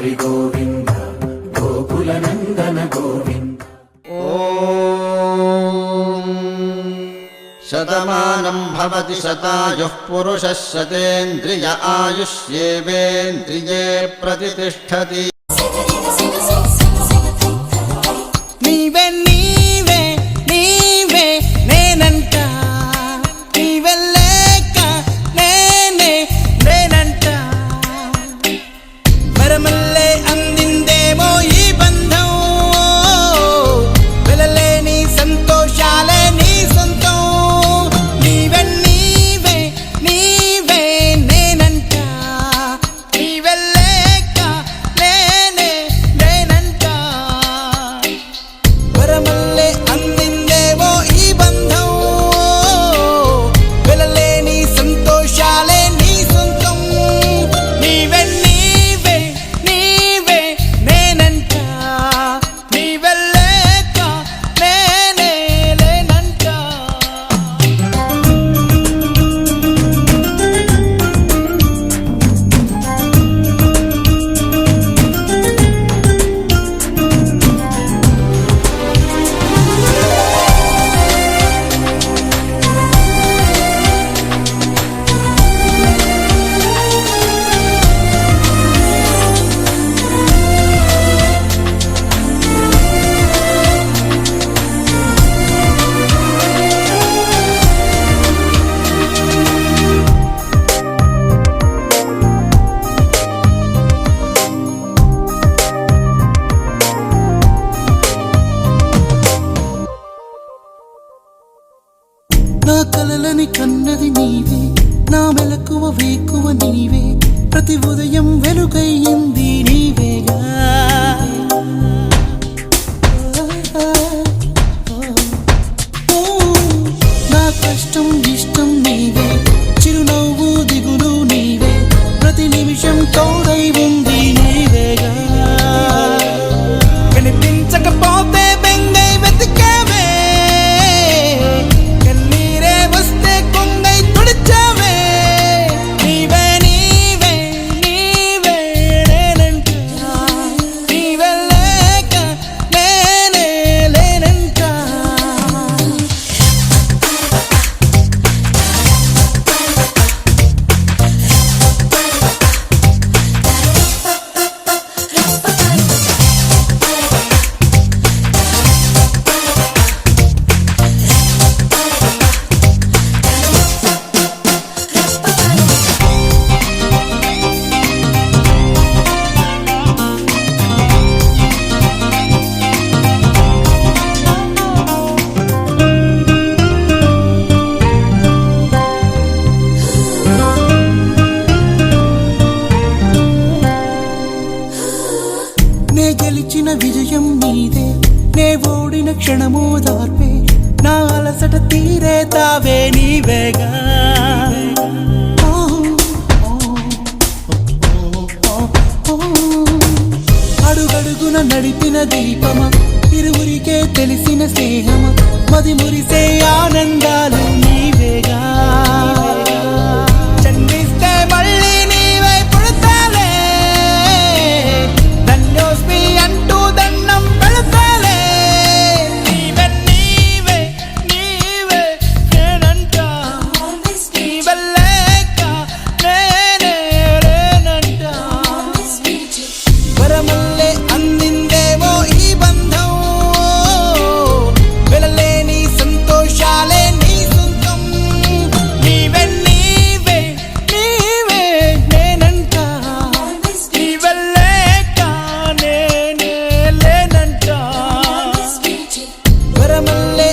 హరి గోవింద గోకుల నందన గోవింద. శతమానం భవతి శతాయుః పురుషः శతేంద్రియ ఆయుష్యేవేంద్రియే ప్రతిష్ఠతి. నీవే నీవే నీవే నేనంట, నీవే లేక నేనే నేనంట. వరమల్లే అందిందేమో ఈ బంధం, వెలలేని సంతోషాలే నీ సొంతం. నీవే నీవే నీవే నేనంట, నీవే లేక నేనే నేనంట. వరమల్లే అందిందేమో ఈ బంధం, వెలలేని సంతోషాలే నీ సొంతం. నీవే నీవే నీవే నేనంట, నీవే లేక నేనే లేనంట. నా కలలని కన్నది నీవే, నా మెలకువ వేకువ నీవే, ప్రతి ఉదయం వెలుగయ్యింది నీవేగా. నా కష్టం ఇష్టం నీవే, చిరునవ్వు దిగులు నీవే, ప్రతి నిమిషం తోడై ఉంది నీవేగా. కనిపించకపోతే బెంగై వెతికావే, కన్నీరే వస్తే కొంగై తుడిచావే. నీవే నీవే నీవే నేనంట, నీవే లేక నేనే లేనంట. నే గెలిచిన విజయం నీదే, నే ఓడిన క్షణమో దార్పే, నా అలసట తీరే తావే నీవేగా. అడుగడుగున నడిపిన దీపమా, ఇరువురికే తెలిసిన స్నేహమా, మది మురిసే ఆనందాలు నీవేగా. జన్మిస్తే మళ్ళీ నీవై పుడతాలే, ధన్యోస్మి అంటూ దండం పెడతాలే. నీవే నీవే నీవే నేనంట, నీవే లేక నేనే లేనంట. వరమల్లే అందిందేమో ఈ బంధం, వెలలేని సంతోషాలే నీ సొంతం. నీవే నీవే నీవే నేనంట, నీవే లేక నేనే లేనంట. వరమల్లే